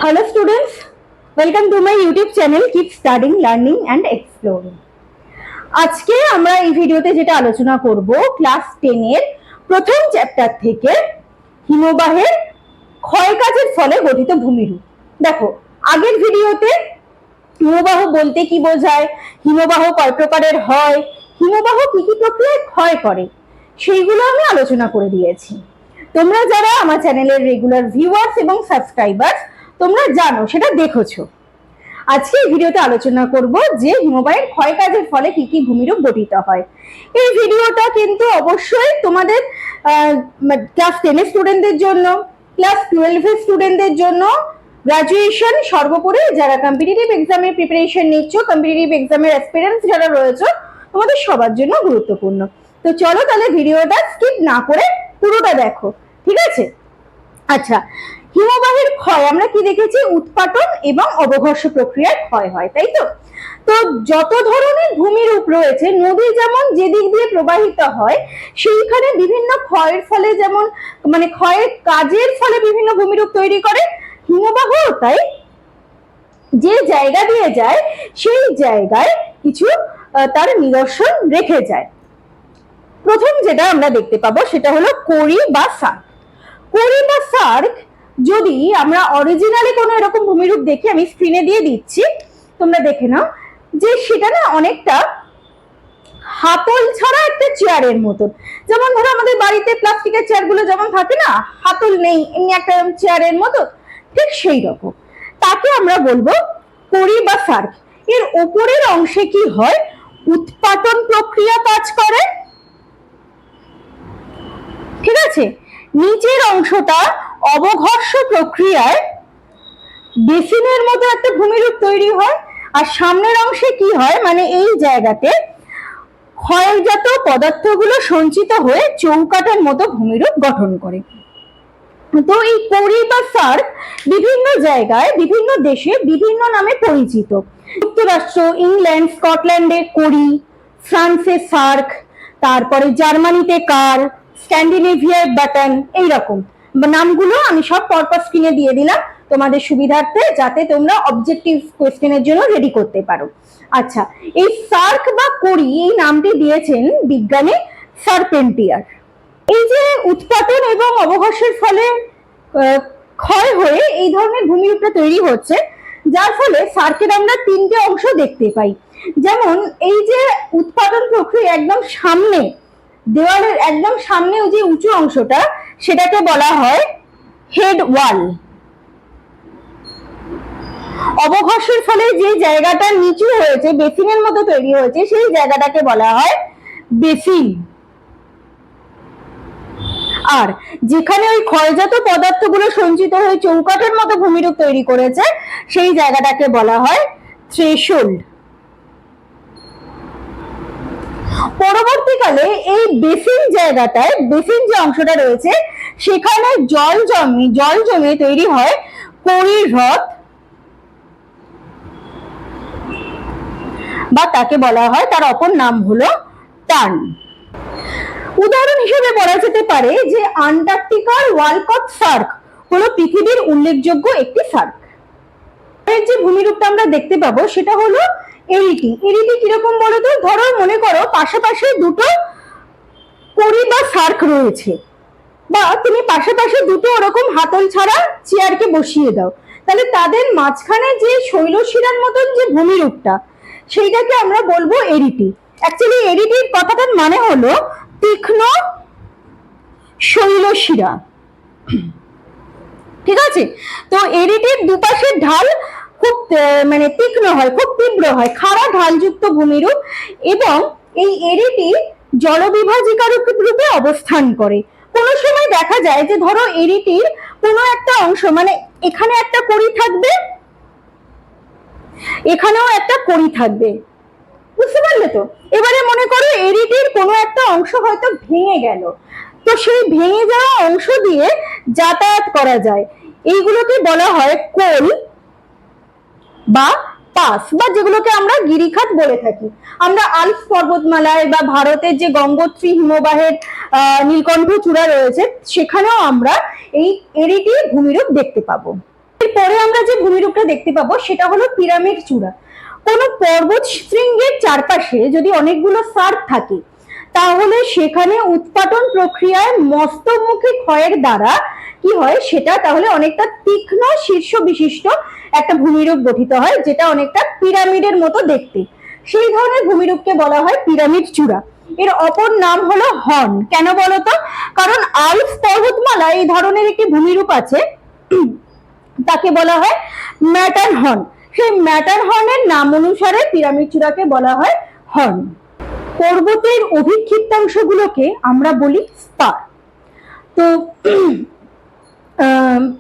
Hello students, welcome to my YouTube channel Keep Studying, Learning and Exploring. আজকে আমরা এই ভিডিওতে যেটা আলোচনা করব ক্লাস 10 এর প্রথম চ্যাপ্টার থেকে হিমবাহের ক্ষয়কাজের ফলে গঠিত ভূমিরূপ। দেখো, আগের ভিডিওতে হিমবাহ বলতে কি বোঝায়, হিমবাহ কয় প্রকারের হয়, হিমবাহ কি কি প্রক্রিয়ায় ক্ষয় করে সেইগুলো আমি আলোচনা করে দিয়েছি। তোমরা যারা আমার চ্যানেলের রেগুলার ভিউয়ার্স এবং সাবস্ক্রাইবার্স তোমরা জানো, সেটা দেখেছো। আজকে এই ভিডিওতে আলোচনা করব যে হিমবাহের ক্ষয়কাজের ফলে কি কি ভূমিরূপ গঠিত হয়। এই ভিডিওটা কিন্তু অবশ্যই তোমাদের ক্লাস 10 এর স্টুডেন্টদের জন্য, ক্লাস 12 এর স্টুডেন্টদের জন্য, গ্রাজুয়েশন সর্বোপরি যারা কম্পিটিটিভ এক্সামের প্রিপারেশন নিচ্ছ, কম্পিটিটিভ এক্সামের অ্যাসপিরেন্টস যারা রয়েছে, তোমাদের সবার জন্য গুরুত্বপূর্ণ। তো চলো তাহলে ভিডিওটা স্কিপ না করে পুরোটা দেখো, ঠিক আছে? আচ্ছা, হিমবাহের ক্ষয় আমরা কি দেখেছি? উৎপাটন এবং অবঘর্ষ প্রক্রিয়ায় ক্ষয় হয়, তাই তো? তো যত ধরনের ভূমিরূপ রয়েছে, নদী যেমন যেদিক দিয়ে প্রবাহিত হয় সেইখানে বিভিন্ন ক্ষয়ের ফলে, যেমন মানে ক্ষয়ের কাজের ফলে বিভিন্ন ভূমিরূপ তৈরি করে, হিমবাহ তাই যে জায়গা দিয়ে যায় সেই জায়গায় কিছু তার নিদর্শন রেখে যায়। প্রথম যেটা আমরা দেখতে পাবো সেটা হলো কড়ি বা সার্ক। কড়ি বা সার্ক যদি আমরা অরিজিনালি কোনো এরকম ভূমিরূপ দেখি, আমি স্ক্রিনে দিয়ে দিচ্ছি, তোমরা দেখে নাও, যে সেটা না অনেকটা হাতল ছাড়া একটা চেয়ারের মতন। যেমন ধরো আমাদের বাড়িতে প্লাস্টিকের চেয়ারগুলো যেমন থাকে না, হাতল নেই, এমনি একটা চেয়ারের মতো, ঠিক সেই রকম তাকে আমরা বলবো কড়ি বা সার্ক। এর উপরের অংশে কি হয়? উৎপাটন প্রক্রিয়া কাজ করে, ঠিক আছে? নিচের অংশটা অবঘর্ষ প্রক্রিয়ায় বেসিনের মতো একটা ভূমিরূপ তৈরি হয়, আর সামনের অংশে কি হয়, মানে এই জায়গাতে ক্ষয়জাত পদার্থগুলো সঞ্চিত হয়ে চৌকাঠের মতো ভূমিরূপ গঠন করে। তো এই কড়ি বা সার্ক বিভিন্ন জায়গায় বিভিন্ন দেশে বিভিন্ন নামে পরিচিত। যুক্তরাষ্ট্র, ইংল্যান্ড, স্কটল্যান্ডে কড়ি, ফ্রান্সে সার্ক, তারপরে জার্মানিতে কার, স্ক্যান্ডিনেভিয়ায় বাটন, এইরকম নামগুলো আমি সব পরপর স্ক্রিনে দিয়ে দিলাম তোমাদের সুবিধার্থে, যাতে তোমরা অবজেক্টিভ কোয়েশ্চেনের জন্য রেডি করতে পারো। আচ্ছা, এই সার্ক বা কড়ি এই নামটি দিয়েছেন বিজ্ঞানী সার্পেন্টিয়ার। এই যে উৎপাটন এবং অবঘর্ষের ফলে ক্ষয় হয়ে এই ধরনের ভূমিরূপটা তৈরি হচ্ছে, যার ফলে সার্কের আমরা তিনটে অংশ দেখতে পাই। যেমন এই যে উৎপাটন প্রক্রিয়া একদম সামনে, দেওয়ালের একদম সামনে যে উঁচু অংশটা, সেটাকে বলা হয় হেড ওয়াল। অবঘর্ষের ফলে যে জায়গাটা নিচু হয়েছে, বেসিনের মতো তৈরি হয়েছে, সেই জায়গাটাকে বলা হয় বেসিন। আর যেখানে ওই ক্ষয়জাত পদার্থগুলো সঞ্চিত হয়ে চৌকাঠের মতো ভূমিরূপ তৈরি করেছে, সেই জায়গাটাকে বলা হয় থ্রেশহোল্ড। পরবর্তীকালে এই বেসিন জায়গাটায়, বেসিন যে অংশটা রয়েছে সেখানে জল জমে তৈরি হয় কড়ির হ্রদ, বা তাকে বলা হয়, তার অপর নাম হলো টার্ন। উদাহরণ হিসেবে বলা যেতে পারে যে আন্টার্কটিকার ওয়ালকট সার্ক হলো পৃথিবীর উল্লেখযোগ্য একটি সার্ক। এর যে ভূমিরূপটা আমরা দেখতে পাবো সেটা হলো এরিটি। এরিটি কিরকম বলতো? ধরো মনে করো পাশাপাশি দুটো কড়ি বা সার্ক রয়েছে, বা তুমি পাশাপাশি দুটো ওরকম হাতল ছাড়া চেয়ারকে বসিয়ে দাও, তাহলে তাদের মাঝখানে যে শৈলশিরার মতন যে ভূমিরূপটা, সেইটাকে আমরা বলবো এরিটি। অ্যাকচুয়ালি এরিটির কথাটার মানে হলো তীক্ষ্ণ শৈলশিরা, ঠিক আছে? তো এরিটির দুপাশের ঢাল খুব মানে তীক্ষ্ণ হয়, খুব তীব্র হয়, খাড়া ঢালযুক্ত ভূমিরূপ, এবং এই এরিটি জলবিভাজিকার রূপে অবস্থান করে। কোনো সময় দেখা যায় যে ধরো এরিটির কোনো একটা অংশ, মানে এখানে একটা কড়ি থাকবে, এখানেও একটা কড়ি থাকবে, বুঝতে পারলে তো? এবারে মনে করো এরিটির কোনো একটা অংশ হয়তো ভেঙে গেল, তো সেই ভেঙে যাওয়া অংশ দিয়ে যাতায়াত করা যায়, এইগুলোকে বলা হয় কোল বা পাস, বা যেগুলোকে আমরা গিরিখাত বলে থাকি। আমরা আল্পস পর্বতমালায় বা ভারতের যে গঙ্গোত্রী হিমবাহের নীলকণ্ঠ চূড়া রয়েছে, সেখানেও আমরা এই এরিটি ভূমিরূপ দেখতে পাবো। এরপরে আমরা যে ভূমিরূপটা দেখতে পাবো সেটা হলো পিরামিড চূড়া। কোনো পর্বত শৃঙ্গের চারপাশে যদি অনেকগুলো সার্ক থাকে তাহলে সেখানে উৎপাটন প্রক্রিয়ায় মস্তকমুখী ক্ষয়ের দ্বারা কি হয়, সেটা তাহলে অনেকটা তীক্ষ্ণ শীর্ষ বিশিষ্ট একটা ভূমিরূপ গঠিত হয়, যেটা অনেকটা পিরামিডের মতো দেখতে। সেই ধরনের ভূমিরূপকে বলা হয় পিরামিড চূড়া। এর অপর নাম হলো হর্ন। কেন বলতো? কারণ আল্পস পর্বতমালা এই ধরনের একটি ভূমিরূপ আছে, তাকে বলা হয় ম্যাটারহর্ন। সেই ম্যাটারহর্নের নাম অনুসারে পিরামিড চূড়াকে বলা হয় হর্ন। পর্বতের অভিক্ষিপ্তাংশগুলোকে আমরা বলি স্পার। তো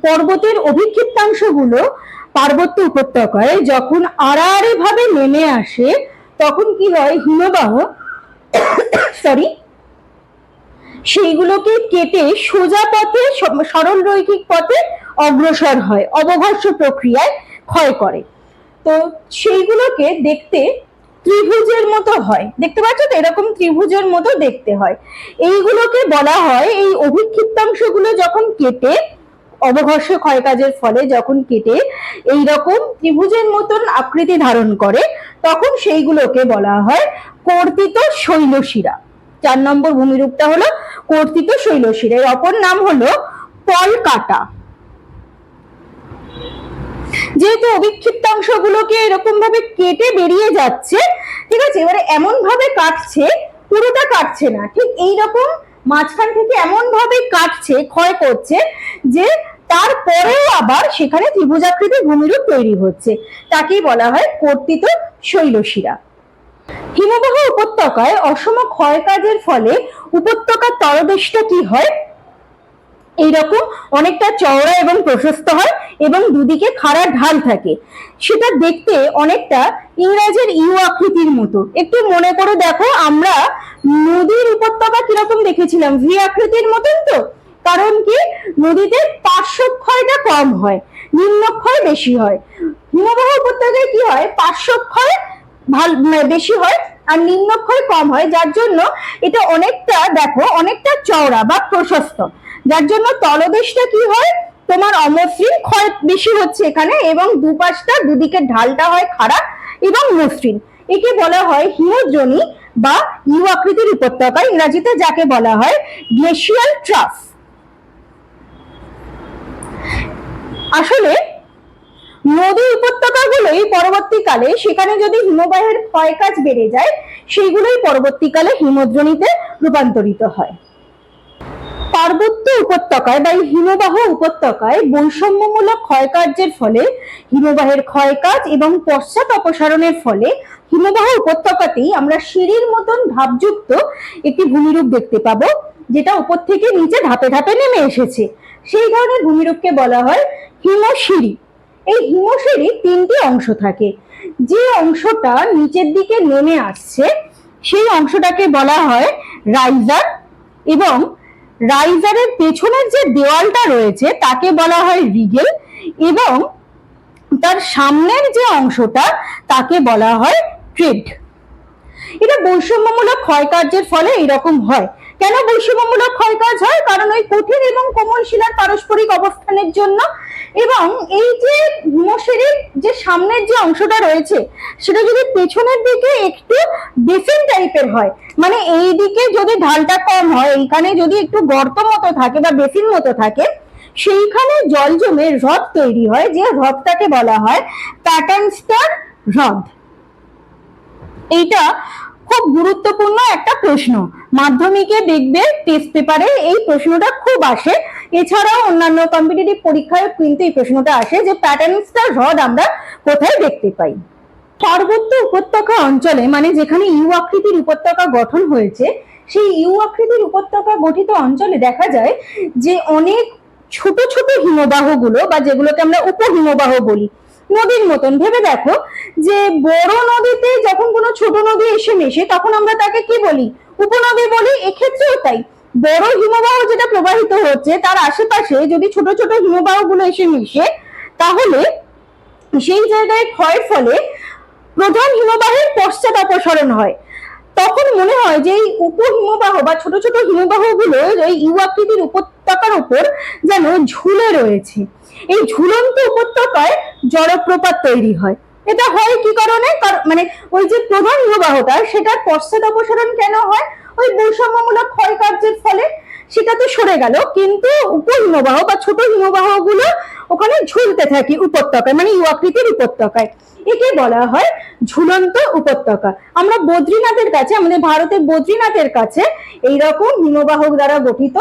পর্বতের অভিক্ষিপ্তাংশগুলো পার্বত্য উপত্যকায় যখন আড়াআড়ি ভাবে নেমে আসে তখন কি হয়, হিমবাহ সেইগুলোকে কেটে সোজা পথে, সরল রৈখিক পথে অগ্রসর হয়, অবঘর্ষ প্রক্রিয়ায় ক্ষয় করে। তো সেইগুলোকে দেখতে ত্রিভুজের মতো হয়, দেখতে পাচ্ছ তো, এরকম ত্রিভুজের মতো দেখতে হয়। এইগুলোকে বলা হয়, এই অভিক্ষিপ্তাংশগুলো যখন কেটে অবঘর্ষ ক্ষয় কাজের ফলে যখন কেটে এইরকম ত্রিভুজের মতন আকৃতি ধারণ করে তখন সেইগুলোকে বলা হয় কর্তিত শৈলশিরা। 4 নম্বর ভূমিরূপটা হলো কর্তিত শৈলশিরা। এর অপর নাম হলো পলকাটা। যেহেতু অভিক্ষিপ্তাংশগুলোকে এরকম ভাবে কেটে বেরিয়ে যাচ্ছে, ঠিক আছে, এবারে এমন ভাবে কাটছে, পুরোটা কাটছে না, ঠিক এইরকম মাঝখান থেকে এমন ভাবে কাটছে, ক্ষয় করছে যে তারপরেও আবার সেখানে ত্রিভুজাকৃতি ভূমিরূপ তৈরি হচ্ছে, তাকেই বলা হয় কর্তিত শৈলশিরা। হিমবাহ উপত্যকায় অসম ক্ষয় কাজের ফলে উপত্যকার তলদেশটা কি হয়, এইরকম অনেকটা চওড়া এবং প্রশস্ত হয় এবং দুদিকে খাড়া ঢাল থাকে। সেটা দেখতে অনেকটা ইংরেজের ইউ আকৃতির মতো। একটু মনে করে দেখো, আমরা নদীর উপত্যকা কিরকম দেখেছিলাম, ভি আকৃতির মতন তো। কারণ কি, নদীতে পার্শ্বক্ষয়টা কম হয়, নিম্নক্ষয় বেশি হয়। হিমবাহ উপত্যকায় কি হয়, পার্শ্বক্ষয় বেশি হয় আর নিম্নক্ষয় কম হয়, যার জন্য এটা অনেকটা দেখো অনেকটা চওড়া বা প্রশস্ত, যার জন্য তলদেশটা কি হয়, তোমার অমসৃণ, ক্ষয় বেশি হচ্ছে এখানে, এবং দুপাশটা দুদিকে ঢালটা হয় খাড়া এবং মসৃণ। একে বলা হয় হিমদ্রোণী বা ইউ আকৃতির উপত্যকা, ইংরেজিতে যাকে বলা হয় গ্লেশিয়াল ট্রাফ। আসলে নদী উপত্যকাগুলোই পরবর্তীকালে, সেখানে যদি হিমবাহের ক্ষয়কাজ বেড়ে যায়, সেইগুলোই পরবর্তীকালে হিমদ্রোণীতে রূপান্তরিত হয়। পার্বত্য উপত্যকায় বা হিমবাহ উপত্যকায় বৈষম্যমূলক ক্ষয়কার্যের ফলে, হিমবাহের ক্ষয়কাজ এবং পশ্চাৎ অপসারণের ফলে হিমবাহ উপত্যকাতেই আমরা সিঁড়ির মতন ধাপযুক্ত একটি ভূমিরূপ দেখতে পাবো, যেটা উপর থেকে নিচে ধাপে ধাপে নেমে এসেছে। সেই ধরনের ভূমিরূপকে বলা হয় হিমশিড়ি। এই হিমশিড়ির 3টি অংশ থাকে। যে অংশটা নিচের দিকে নেমে আসছে সেই অংশটাকে বলা হয় রাইজার, এবং রাইজারের পেছনের যে দেওয়ালটা রয়েছে তাকে বলা হয় রিগেল, এবং তার সামনের যে অংশটা তাকে বলা হয় ট্রেড। এটা বৈষম্যমূলক ক্ষয়কার্যের ফলে এরকম হয়। কেন বৈষম্যমূলক ক্ষয়কাজ হয়? কারণ ওই কঠিন এবং কোমল শিলার পারস্পরিক অবস্থানের জন্য, এবং এই যে হিমশিড়ির যে সামনের যে অংশটা রয়েছে সেটা যদি পেছনের দিকে একটু বেসিন টাইপের হয়, মানে এই দিকে যদি ঢালটা কম হয়, এইখানে যদি একটু গর্ত মতো থাকে বা বেসিন মতো থাকে, সেইখানে জল জমে হ্রদ তৈরি হয়, যে হ্রদটাকে বলা হয় প্যাটার্নস্টার হ্রদ। এইটা খুব গুরুত্বপূর্ণ একটা প্রশ্ন, মাধ্যমিকে দেখবে টেস্ট পেপারে এই প্রশ্নটা খুব আসে, এছাড়াও অন্যান্য কম্পিটিটিভ পরীক্ষায় কিন্তু এই প্রশ্নটা আসে যে প্যাটার্নস্টার হ্রদ আমরা কোথায় দেখতে পাই। পার্বত্য উপত্যকা অঞ্চলে, মানে যেখানে ইউ আকৃতির উপত্যকা গঠন হয়েছে, সেই ইউ আকৃতির উপত্যকা গঠিত অঞ্চলে দেখা যায় যে অনেক ছোট ছোট হিমবাহগুলো, বা যেগুলোকে আমরা উপহিমবাহ বলি, নদীর মতন ভেবে দেখো যে বড় নদীতে যখন কোনো ছোট নদী এসে মেশে তখন আমরা তাকে কি বলি, উপনদী বলি। এক্ষেত্রেও তাই, বড় হিমবাহ যেটা প্রবাহিত হচ্ছে তার আশেপাশে যদি ছোট ছোট হিমবাহ গুলো এসে মিশে, তাহলে সেই জায়গায় ক্ষয়ের ফলে প্রধান হিমবাহের পশ্চাৎ অপসারণ হয়। তখন মনে হয় যে এই উপহিমবাহ বা ছোট ছোট হিমবাহ গুলো এই ইউ আকৃতির উপত্যকার উপর যেন ঝুলে রয়েছে। এই ঝুলন্ত উপত্যকায় জলপ্রপাত তৈরি হয়। এটা হয় কি কারণে? মানে ওই যে প্রধান হিমবাহটা সেটার পশ্চাৎ অপসারণ কেন হয়? ওই বৈষম্যমূলক ক্ষয় কার্যের ফলে। সেটা তো সরে গেল, কিন্তু উপহিমবাহ বা ছোট হিমবাহ গুলো ওখানে ঝুলতে থাকে উপত্যকায়, মানে ইউ আকৃতির উপত্যকায়। একে বলা হয় ঝুলন্ত উপত্যকা। আমরা বদ্রীনাথের কাছে, আমাদের ভারতের বদ্রীনাথের কাছে এইরকম হিমবাহ দ্বারা গঠিত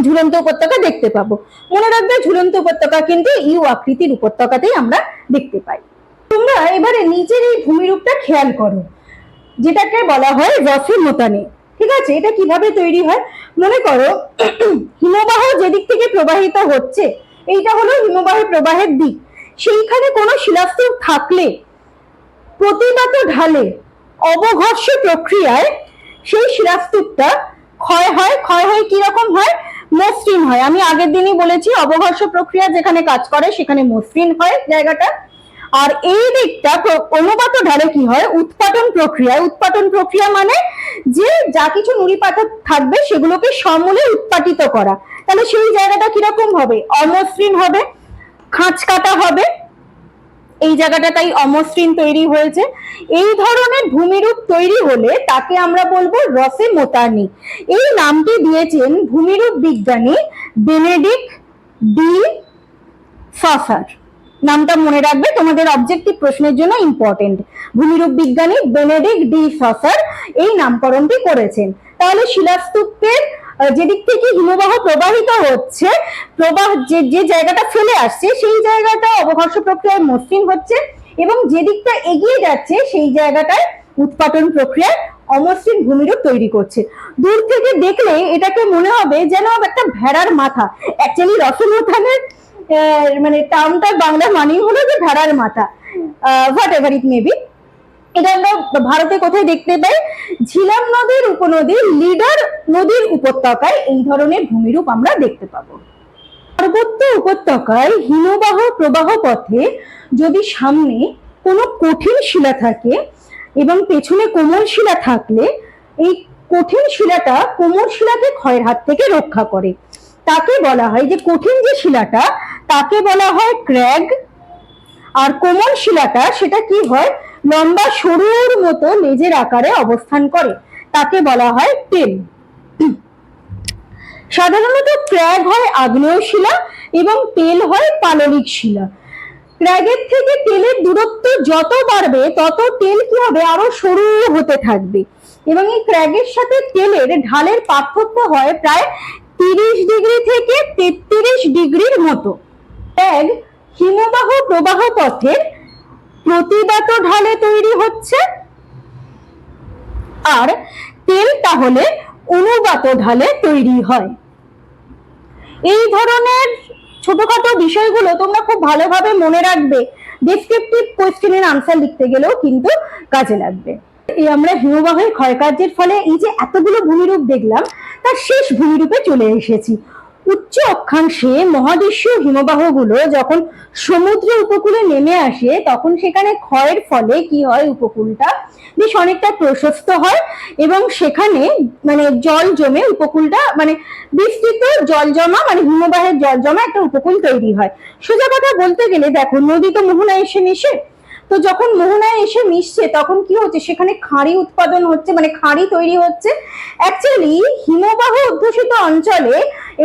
ঝুলন্ত উপত্যকা দেখতে পাবো। মনে রাখবে, ঝুলন্ত উপত্যকা কিন্তু ইউ আকৃতির উপত্যকাতেই আমরা দেখতে পাই। তোমরা এবারে নিচের এই ভূমিরূপটা খেয়াল করো, যেটাকে বলা হয় রসেমোতানি। ঠিক আছে, এটা কিভাবে তৈরি হয়? মনে করো হিমবাহ যেদিক থেকে প্রবাহিত হচ্ছে, এইটা হলো হিমবাহের প্রবাহের দিক। সেইখানে কোনো শিলাস্তর থাকলে প্রতিবাত ঢালে অবঘর্ষ প্রক্রিয়ায় সেই শিলাস্তূপটা ক্ষয় হয়। ক্ষয় হয় কিরকম হয়? মসৃণ হয়। আমি আগের দিনই বলেছি, অবঘর্ষ প্রক্রিয়া যেখানে কাজ করে সেখানে মসৃণ হয় জায়গাটা। আর এই দিকটা অনুপাত ঢালে কি হয়? উৎপাটন প্রক্রিয়া। উৎপাটন প্রক্রিয়া মানে যে যা কিছু নুড়ি পাথর থাকবে সেগুলোকে সমূলে উৎপাটিত করা। তাহলে সেই জায়গাটা কিরকম হবে? অমসৃণ হবে, খাঁচ কাটা হবে। এই জায়গাটা তাই অমসৃণ তৈরি হয়েছে। এই ধরনের ভূমিরূপ তৈরি হলে তাকে আমরা বলবো রসেমোতানি। এই নামটি দিয়েছেন ভূমিরূপ বিজ্ঞানী বেনেডিক্ট ডি সসার। নামটা মনে রাখবে, তোমাদের অবজেক্টিভ প্রশ্নের জন্য ইম্পর্টেন্ট। ভূমিরূপ বিজ্ঞানী বেনেডিক্ট ডি সসার এই নামকরণটি করেছেন। তাহলে শিলাস্তূপের যেদিক থেকে হিমবাহ প্রবাহিত হচ্ছে, প্রবাহ যে জায়গাটা ফেলে আসছে সেই জায়গাটা অবঘর্ষ প্রক্রিয়ায় মসৃণ হচ্ছে, এবং যেদিকটা এগিয়ে যাচ্ছে সেই জায়গাটায় উৎপাটন প্রক্রিয়ায় অমসৃণ ভূমিরূপ তৈরি করছে। দূর থেকে দেখলে এটাকে মনে হবে যেন একটা ভেড়ার মাথা। অ্যাকচুয়ালি রসেমোতানের মানে টার্মটার বাংলা মানেই হলো যে ভেড়ার মাথা, what ever it may be. এটা আমরা ভারতে কোথায় দেখতে পাই? ঝিলাম নদীর উপনদী লিডার নদীর উপত্যকায় এই ধরনের ভূমিরূপ আমরা দেখতে পাবো। পার্বত্য উপত্যকায় হিমবাহ প্রবাহ পথে যদি সামনে কোনো কঠিন শিলা থাকে এবং পেছনে কোমল শিলা থাকলে এই কঠিন শিলাটা কোমল শিলাকে ক্ষয়ের হাত থেকে রক্ষা করে। তাকে বলা হয়, যে কঠিন যে শিলাটা তাকে বলা হয় ক্র্যাগ, আর কোমল শিলাটা সেটা কি হয়? লম্বা সরুর মতো লেজের আকারে অবস্থান করে, তাকে বলা হয় টেল। সাধারণত ক্র্যাগ হয় আগ্নেয় শিলা এবং টেল হয় পাললিক শিলা। ক্র্যাগের থেকে টেলের দূরত্ব যত বাড়বে তত টেল কি হবে? আরো সরু হতে থাকবে, এবং এই ক্র্যাগের সাথে টেলের ঢালের পার্থক্য হয় প্রায় 30 ডিগ্রি থেকে 33 ডিগ্রির মতো। ক্র্যাগ হিমবাহ প্রবাহ পথের প্রতিবাত ঢালে তৈরি হচ্ছে, আর টেল তাহলে অনুবাত ঢালে তৈরি হয়। এই ধরনের ছোটখাটো বিষয়গুলো তোমরা খুব ভালোভাবে মনে রাখবে, ডেসক্রিপটিভ কোশ্চেনের আনসার লিখতে গেলেও কিন্তু কাজে লাগবে। এই আমরা হিমবাহের ক্ষয়কার্যের ফলে এই যে এতগুলো ভূমিরূপ দেখলাম, তার শেষ ভূমিরূপে চলে এসেছি। উচ্চ অক্ষাংশে মহাদেশীয় হিমবাহগুলো যখন সমুদ্র উপকূলে নেমে আসে তখন সেখানে ক্ষয়ের ফলে কি হয়? উপকূলটা বেশ অনেকটা প্রশস্ত হয়, এবং সেখানে মানে জল জমে উপকূলটা মানে বিস্তৃত জল জমা, মানে হিমবাহের জল জমা একটা উপকূল তৈরি হয়। সোজা কথা বলতে গেলে দেখো, নদী তো মোহনায় এসে মিশে, তো যখন মোহনায় এসে মিশছে তখন কি হচ্ছে? সেখানে খাঁড়ি উৎপাদন হচ্ছে, মানে খাঁড়ি তৈরি হচ্ছে। অ্যাকচুয়ালি হিমবাহ অধ্যুষিত অঞ্চলে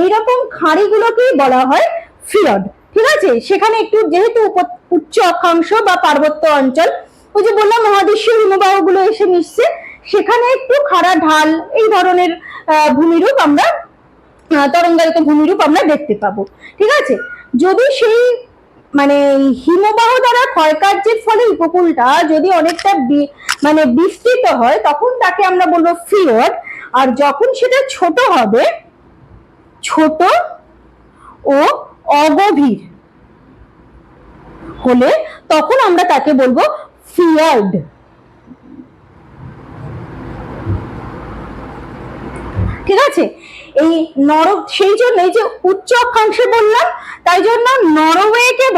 এইরকম খাঁড়িগুলোকেই বলা হয় ফিয়র্ড। ঠিক আছে, সেখানে একটু যেহেতু উচ্চ অক্ষাংশ বা পার্বত্য অঞ্চল, ওই যে বললাম মহাদেশীয় হিমবাহ গুলো এসে মিশছে, সেখানে একটু খাড়া ঢাল এই ধরনের ভূমিরূপ আমরা তরঙ্গায়িত ভূমিরূপ আমরা দেখতে পাবো। ঠিক আছে, যদি সেই মানে হিমবাহ দ্বারা ক্ষয়কার্যের ফলে উপকূলটা যদি অনেকটা মানে বিস্তৃত হয় তখন তাকে আমরা বলবো ফিয়র্ড, আর যখন সেটা ছোট হবে, ছোট ও অগভীর হলে তখন আমরা তাকে বলবো ফিয়ার্ড। ঠিক আছে, এই সেই জন্য এই যে উচ্চ অক্ষাংশে বললাম, তাই জন্য নরওয়েকে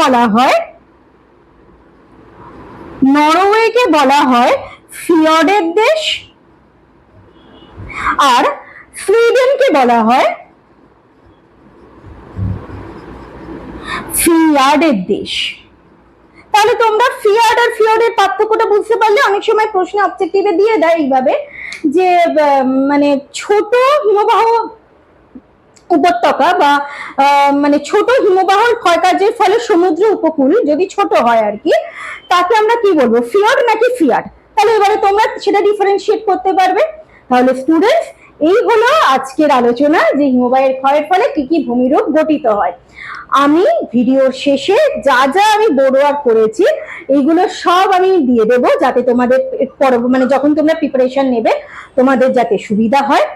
বলা হয় ফিয়র্ডের দেশ, আর সুইডেনকে বলা হয় ফিয়ার্ডের দেশ। তাহলে তোমরা ফিয়ার্ড আর ফিয়ার্ডের পার্থক্যটা বুঝতে পারলে। অনেক সময় প্রশ্ন অবজেক্টিভে দিয়ে দেয় এইভাবে যে মানে ছোট হিমবাহ উপত্যকা বা মানে ছোট হিমবাহর ক্ষয়কার্যের ফলে সমুদ্র উপকূল যদি ছোট হয় আর কি, তাকে আমরা কি বলবো, ফিয়ার্ড নাকি ফিয়ার্ড? তাহলে এবারে তোমরা সেটা ডিফারেন্সিয়েট করতে পারবে। তাহলে স্টুডেন্টস, এই হলো আজকের আলোচনা যে হিমবাহের ক্ষয়ের ফলে কি কি ভূমিরূপ গঠিত হয়। আমি ভিডিওর শেষে যা যা আমি বোর্ড ওয়ার্ক করেছি এইগুলো সব আমি দিয়ে দেবো, যাতে তোমাদের মানে যখন তোমরা প্রিপারেশন নেবে তোমাদের যাতে সুবিধা হয়।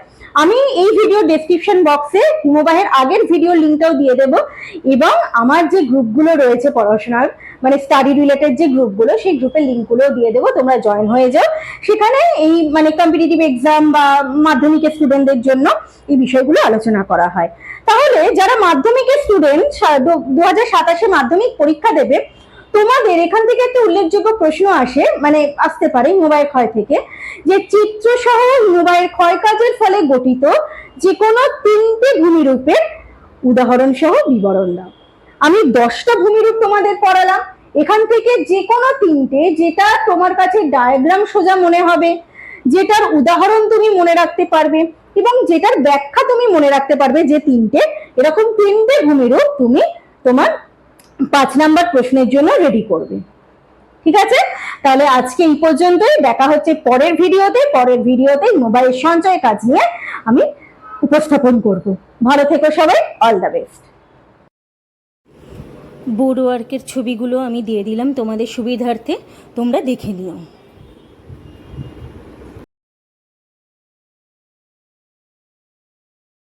আমি এই ভিডিও ডেসক্রিপশন বক্সে হিমবাহের আগের ভিডিও লিঙ্কটাও দিয়ে দেবো, এবং আমার যে গ্রুপগুলো রয়েছে পড়াশোনার মানে স্টাডি রিলেটেড যে গ্রুপগুলো, সেই গ্রুপের লিঙ্কগুলো দিয়ে দেবো, তোমরা জয়েন হয়ে যাও। সেখানে এই মানে কম্পিটিটিভ এক্সাম বা মাধ্যমিকের স্টুডেন্টদের জন্য এই বিষয়গুলো আলোচনা করা হয়। তাহলে যারা মাধ্যমিকের স্টুডেন্ট 2027 মাধ্যমিক পরীক্ষা দেবে, তোমাদের এখান থেকে একটা উল্লেখযোগ্য প্রশ্ন আসতে পারে হিমবাহের ক্ষয় থেকে, যে চিত্র সহ হিমবাহের ক্ষয় কাজের ফলে গঠিত যে কোনো 3টে ভূমিরূপের উদাহরণ সহ বিবরণ দাও। আমি 10টা ভূমিরূপ তোমাদের পড়ালাম, এখান থেকে যে কোনো 3টে যেটা তোমার কাছে ডায়াগ্রাম সোজা মনে হবে, যেটার উদাহরণ তুমি মনে রাখতে পারবে এবং যেটার ব্যাখ্যা তুমি মনে রাখতে পারবে, যে 3টে এরকম 3টে ভূমিরূপ তুমি তোমার 5 নাম্বার প্রশ্নের জন্য রেডি করবে। ঠিক আছে, তাহলে আজকে এই পর্যন্তই। দেখা হচ্ছে পরের ভিডিওতে মোবাইল সঞ্চয় কাজ নিয়ে আমি উপস্থাপন করব। ভালো থেকো সবাই, অল দ্য বেস্ট। বোর্ড ওয়ার্কের ছবিগুলো আমি দিয়ে দিলাম তোমাদের সুবিধার্থে, তোমরা দেখে নিও।